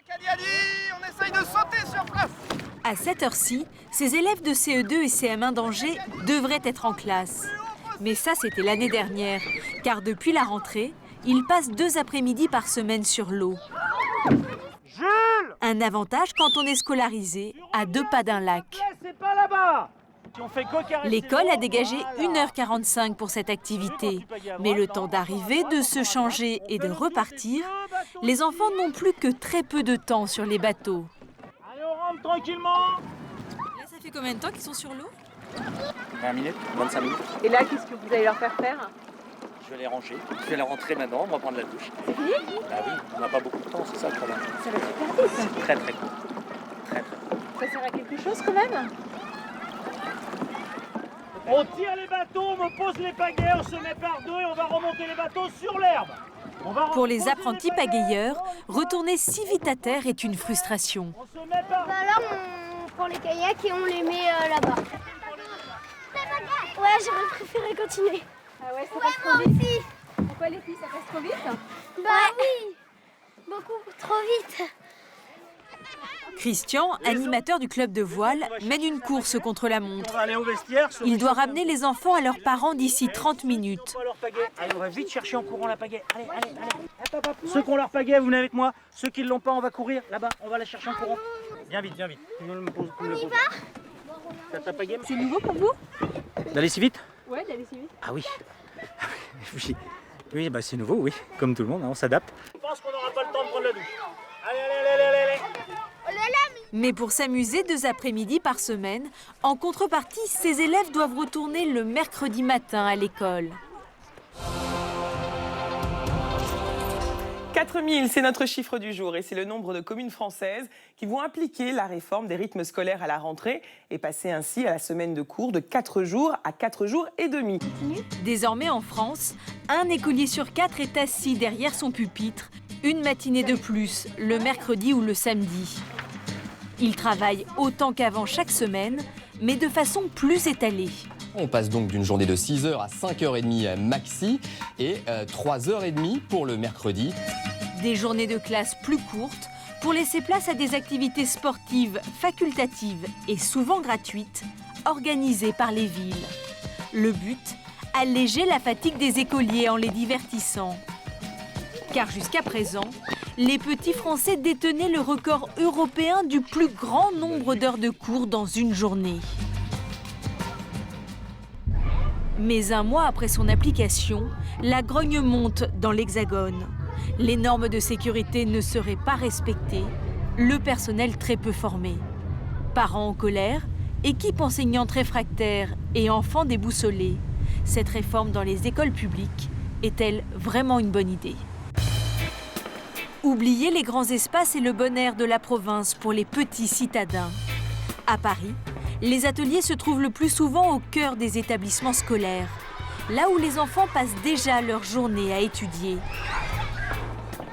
On essaye de sauter sur place. À cette heure-ci, ces élèves de CE2 et CM1 d'Angers devraient être en classe. Mais ça, c'était l'année dernière, car depuis la rentrée, ils passent 2 après-midi par semaine sur l'eau. Jules! Un avantage quand on est scolarisé à 2 pas d'un lac. C'est pas là-bas. L'école a dégagé 1h45 pour cette activité. Mais le temps d'arriver, de se changer et de repartir, les enfants n'ont plus que très peu de temps sur les bateaux. Allez, on rentre tranquillement. Là, ça fait combien de temps qu'ils sont sur l'eau? 20 minutes, 25 minutes. Et là, qu'est-ce que vous allez leur faire faire? Je vais les ranger. Je vais les rentrer maintenant, on va prendre la douche. C'est fini? Bah oui, on n'a pas beaucoup de temps, c'est ça le problème. Ça va super vite. C'est très très court. Très très court. Ça sert à quelque chose quand même? On tire les bateaux, on me pose les pagaies, on se met par deux et on va remonter les bateaux sur l'herbe. Pour les apprentis pagayeurs, retourner si vite à terre est une frustration. On se met par... Là, on prend les kayaks et on les met là-bas. Ouais, j'aurais préféré continuer. Ah ouais, ça passe trop vite. Pourquoi les filles, ça passe trop vite? Bah oui, beaucoup trop vite. Christian, animateur du club de voile, mène une course contre la montre. On va aller au vestiaire. Il doit ramener les enfants à leurs parents d'ici 30 minutes. Allez, on va vite chercher en courant la pagaie. Allez, allez, allez. Hop, hop, hop. Ceux qui ont leur pagaie, vous venez avec moi. Ceux qui ne l'ont pas, on va courir là-bas. On va la chercher en courant. Viens vite, viens vite. On y va. T'as ta pagaie? C'est nouveau pour vous? D'aller si vite? Ouais, d'aller si vite. Ah oui. Oui, oui bah c'est nouveau, oui. Comme tout le monde, hein, on s'adapte. Je pense qu'on n'aura pas le temps de prendre la douche. Allez, allez, allez, allez, allez. Mais pour s'amuser 2 après-midi par semaine, en contrepartie, ces élèves doivent retourner le mercredi matin à l'école. 4000, c'est notre chiffre du jour et c'est le nombre de communes françaises qui vont appliquer la réforme des rythmes scolaires à la rentrée et passer ainsi à la semaine de cours de 4 jours à 4 jours et demi. Désormais en France, un écolier sur 4 est assis derrière son pupitre, une matinée de plus, le mercredi ou le samedi. Il travaille autant qu'avant chaque semaine, mais de façon plus étalée. On passe donc d'une journée de 6h à 5h30 maxi et 3h30 pour le mercredi. Des journées de classe plus courtes pour laisser place à des activités sportives facultatives et souvent gratuites, organisées par les villes. Le but, alléger la fatigue des écoliers en les divertissant. Car jusqu'à présent, les petits Français détenaient le record européen du plus grand nombre d'heures de cours dans une journée. Mais un mois après son application, la grogne monte dans l'Hexagone. Les normes de sécurité ne seraient pas respectées, le personnel très peu formé. Parents en colère, équipes enseignantes réfractaires et enfants déboussolés. Cette réforme dans les écoles publiques est-elle vraiment une bonne idée ? Oublier les grands espaces et le bon air de la province pour les petits citadins. À Paris, les ateliers se trouvent le plus souvent au cœur des établissements scolaires, là où les enfants passent déjà leur journée à étudier.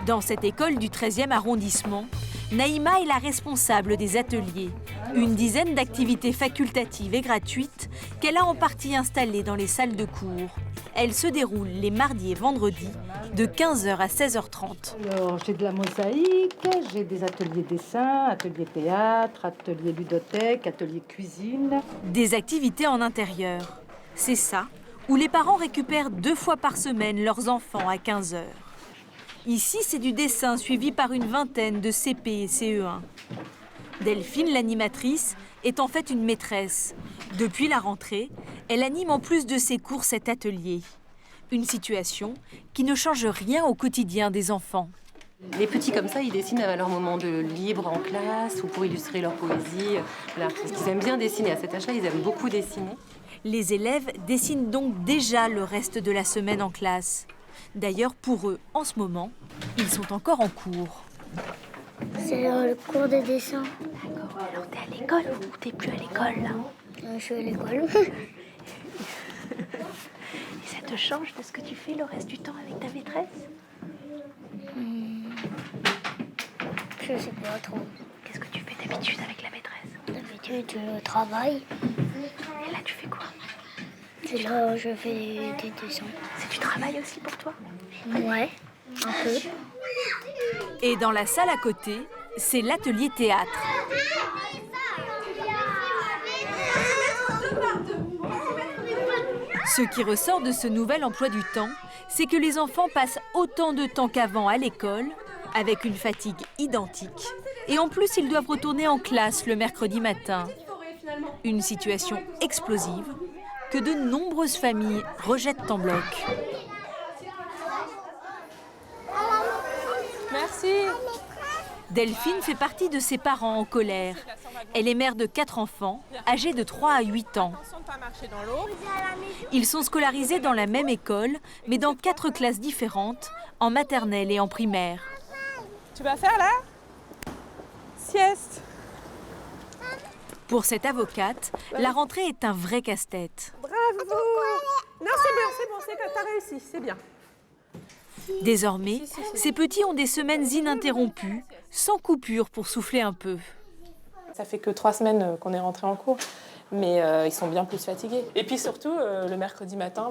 Dans cette école du 13e arrondissement, Naïma est la responsable des ateliers. Une dizaine d'activités facultatives et gratuites qu'elle a en partie installées dans les salles de cours. Elles se déroulent les mardis et vendredis de 15h à 16h30. Alors, j'ai de la mosaïque, j'ai des ateliers dessin, atelier théâtre, atelier ludothèque, atelier cuisine. Des activités en intérieur. C'est ça, où les parents récupèrent 2 fois par semaine leurs enfants à 15h. Ici, c'est du dessin suivi par une vingtaine de CP et CE1. Delphine, l'animatrice, est en fait une maîtresse. Depuis la rentrée, elle anime en plus de ses cours cet atelier. Une situation qui ne change rien au quotidien des enfants. Les petits comme ça, ils dessinent à leur moment de libre en classe ou pour illustrer leur poésie. Voilà. Parce qu'ils aiment bien dessiner. À cet âge-là, ils aiment beaucoup dessiner. Les élèves dessinent donc déjà le reste de la semaine en classe. D'ailleurs, pour eux, en ce moment, ils sont encore en cours. C'est le cours de dessin. D'accord. Alors, t'es à l'école ou t'es plus à l'école, là? Je suis à l'école. Et ça te change de ce que tu fais le reste du temps avec ta maîtresse? Je sais pas trop. Qu'est-ce que tu fais d'habitude avec la maîtresse? D'habitude, je travaille. Et là, tu fais quoi? Et là, je fais des dessins. C'est du travail aussi pour toi? Ouais, un peu. Et dans la salle à côté, c'est l'atelier théâtre. Ce qui ressort de ce nouvel emploi du temps, c'est que les enfants passent autant de temps qu'avant à l'école, avec une fatigue identique. Et en plus, ils doivent retourner en classe le mercredi matin. Une situation explosive que de nombreuses familles rejettent en bloc. Merci. Delphine fait partie de ses parents en colère. Elle est mère de 4 enfants, âgés de 3 à 8 ans. Ils sont scolarisés dans la même école, mais dans 4 classes différentes, en maternelle et en primaire. Tu vas faire là? Sieste. Pour cette avocate, la rentrée est un vrai casse-tête. Bravo. Non, c'est bon, t'as réussi, c'est bien. Désormais, ces petits ont des semaines ininterrompues, sans coupure pour souffler un peu. Ça fait que 3 semaines qu'on est rentré en cours, mais ils sont bien plus fatigués. Et puis surtout, le mercredi matin,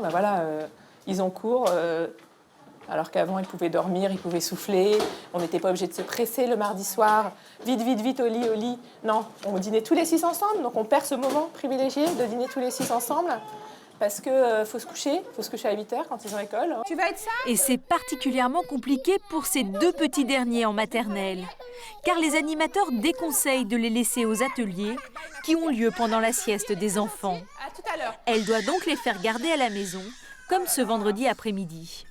ils ont cours, alors qu'avant ils pouvaient dormir, ils pouvaient souffler. On n'était pas obligé de se presser le mardi soir. Vite, au lit. Non, on dînait tous les 6 ensemble, donc on perd ce moment privilégié de dîner tous les 6 ensemble. Parce qu'il faut se coucher à 8h quand ils ont école. Tu vas être ça? Et c'est particulièrement compliqué pour ces 2 petits derniers en maternelle, car les animateurs déconseillent de les laisser aux ateliers qui ont lieu pendant la sieste des enfants. À tout à l'heure. Elle doit donc les faire garder à la maison, comme ce vendredi après-midi.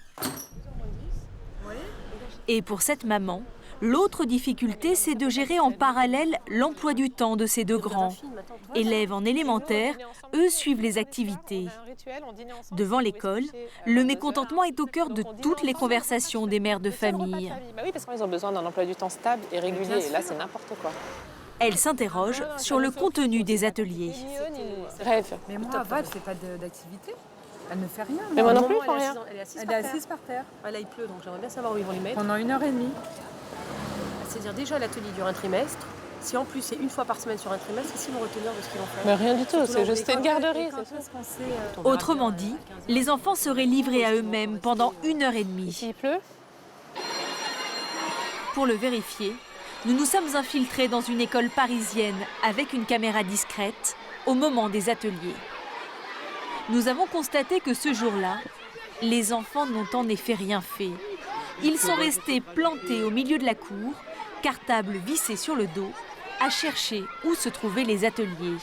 Et pour cette maman, l'autre difficulté, c'est de gérer en parallèle l'emploi du temps de ces 2 grands. Élèves en élémentaire, eux suivent les activités. Devant l'école, le mécontentement est au cœur de toutes les conversations des mères de famille. Oui, parce qu'ils ont besoin d'un emploi du temps stable et régulier. Et là, c'est n'importe quoi. Elle s'interroge sur le contenu des ateliers. Rêve. Mais moi, Ava, elle ne fait pas d'activité. Elle ne fait rien. Mais moi non plus, je fais rien. Elle est assise par terre. Là, il pleut, donc j'aimerais bien savoir où ils vont les mettre. Pendant 1h30. C'est-à-dire déjà l'atelier dure un trimestre. Si en plus c'est une fois par semaine sur un trimestre, qu'est-ce qu'ils vont retenir de ce qu'ils vont faire? Mais rien du tout, c'est juste une garderie. Autrement dit, les enfants seraient livrés à eux-mêmes pendant 1h30. S'il pleut? Pour le vérifier, nous nous sommes infiltrés dans une école parisienne avec une caméra discrète au moment des ateliers. Nous avons constaté que ce jour-là, les enfants n'ont en effet rien fait. Ils sont restés plantés au milieu de la cour, cartable vissé sur le dos, à chercher où se trouvaient les ateliers.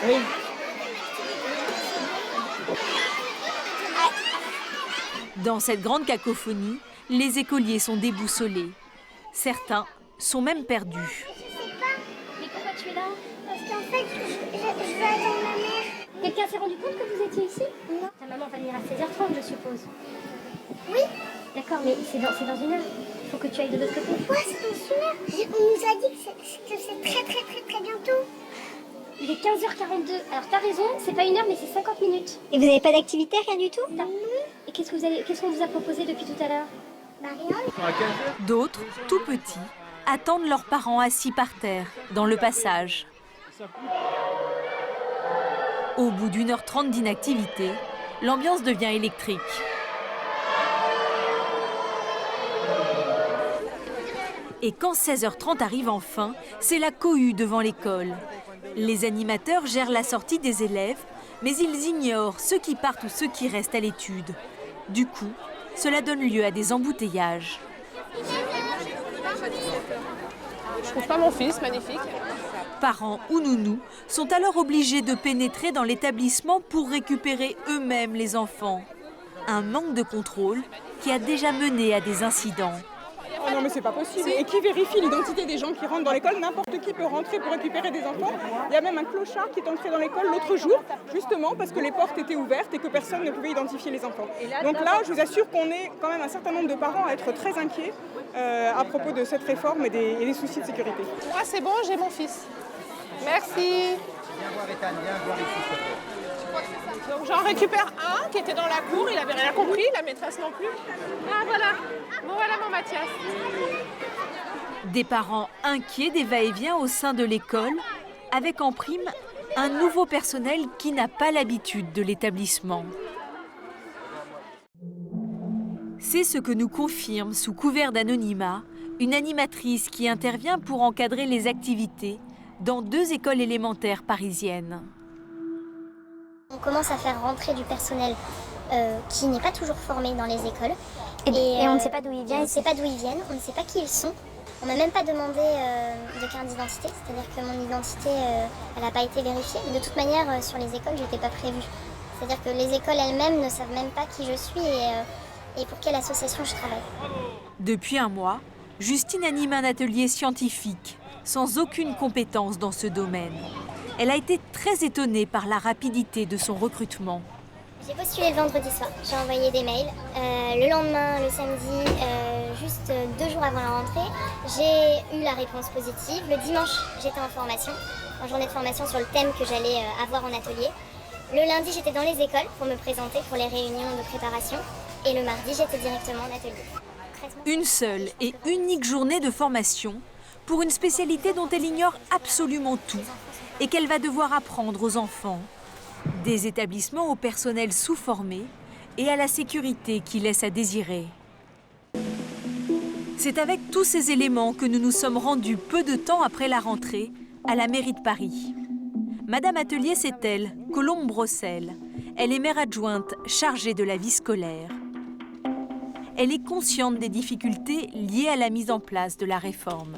Oui. Dans cette grande cacophonie, les écoliers sont déboussolés. Certains sont même perdus. Mais pourquoi tu es là? Parce qu'en fait, je veux attendre ma mère. Quelqu'un s'est rendu compte que vous étiez ici? Non. Ta maman va venir à 16h30, je suppose. Oui. D'accord, mais c'est dans 1 heure. Il faut que tu ailles de l'autre côté. Quoi, c'est dans 1 heure? On nous a dit que c'est très bientôt. Il est 15h42. Alors t'as raison, c'est pas 1 heure, mais c'est 50 minutes. Et vous n'avez pas d'activité, rien du tout? Non. Et qu'est-ce qu'on vous a proposé depuis tout à l'heure? Bah rien. D'autres, tout petits, attendent leurs parents assis par terre, dans le passage. Au bout d'1h30 d'inactivité, l'ambiance devient électrique. Et quand 16h30 arrive enfin, c'est la cohue devant l'école. Les animateurs gèrent la sortie des élèves, mais ils ignorent ceux qui partent ou ceux qui restent à l'étude. Du coup, cela donne lieu à des embouteillages. Je trouve pas mon fils, magnifique. Parents ou nounous sont alors obligés de pénétrer dans l'établissement pour récupérer eux-mêmes les enfants. Un manque de contrôle qui a déjà mené à des incidents. Oh non mais c'est pas possible. Et qui vérifie l'identité des gens qui rentrent dans l'école? N'importe qui peut rentrer pour récupérer des enfants. Il y a même un clochard qui est entré dans l'école l'autre jour, justement parce que les portes étaient ouvertes et que personne ne pouvait identifier les enfants. Donc là, je vous assure qu'on est quand même un certain nombre de parents à être très inquiets à propos de cette réforme et des soucis de sécurité. Moi c'est bon, j'ai mon fils. Merci. Viens voir Ethan, viens voir ici. Donc j'en récupère un qui était dans la cour, il avait rien compris, la maîtresse non plus. Ah voilà, bon voilà mon Mathias. Des parents inquiets des va-et-vient au sein de l'école, avec en prime un nouveau personnel qui n'a pas l'habitude de l'établissement. C'est ce que nous confirme, sous couvert d'anonymat, une animatrice qui intervient pour encadrer les activités dans 2 écoles élémentaires parisiennes. On commence à faire rentrer du personnel qui n'est pas toujours formé dans les écoles. Et on ne sait pas d'où ils viennent. On ne sait pas d'où ils viennent, on ne sait pas qui ils sont. On m'a même pas demandé de carte d'identité, c'est-à-dire que mon identité, elle n'a pas été vérifiée. Mais de toute manière, sur les écoles, je n'étais pas prévue. C'est-à-dire que les écoles elles-mêmes ne savent même pas qui je suis et pour quelle association je travaille. Depuis un mois, Justine anime un atelier scientifique, sans aucune compétence dans ce domaine. Elle a été très étonnée par la rapidité de son recrutement. J'ai postulé le vendredi soir, j'ai envoyé des mails. Le lendemain, le samedi, juste 2 jours avant la rentrée, j'ai eu la réponse positive. Le dimanche, j'étais en formation, en journée de formation sur le thème que j'allais avoir en atelier. Le lundi, j'étais dans les écoles pour me présenter pour les réunions de préparation. Et le mardi, j'étais directement en atelier. Une seule et unique journée de formation pour une spécialité dont elle ignore absolument tout et qu'elle va devoir apprendre aux enfants. Des établissements au personnel sous-formé et à la sécurité qui laisse à désirer. C'est avec tous ces éléments que nous nous sommes rendus peu de temps après la rentrée à la mairie de Paris. Madame Atelier, c'est elle, Colombe Brossel. Elle est maire adjointe chargée de la vie scolaire. Elle est consciente des difficultés liées à la mise en place de la réforme.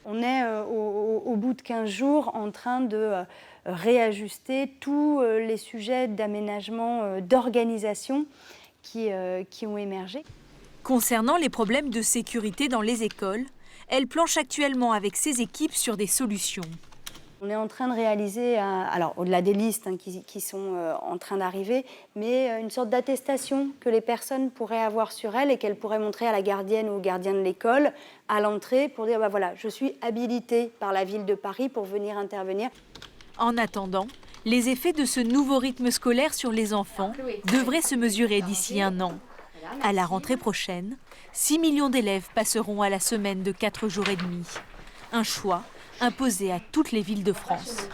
On est au bout de 15 jours en train de réajuster tous les sujets d'aménagement, d'organisation qui ont émergé. Concernant les problèmes de sécurité dans les écoles, elle planche actuellement avec ses équipes sur des solutions. On est en train de réaliser, alors au-delà des listes qui sont en train d'arriver, mais une sorte d'attestation que les personnes pourraient avoir sur elles et qu'elles pourraient montrer à la gardienne ou au gardien de l'école à l'entrée pour dire voilà, je suis habilitée par la ville de Paris pour venir intervenir. En attendant, les effets de ce nouveau rythme scolaire sur les enfants devraient se mesurer d'ici 1 an. À la rentrée prochaine, 6 millions d'élèves passeront à la semaine de 4 jours et demi. Un choix imposé à toutes les villes de France.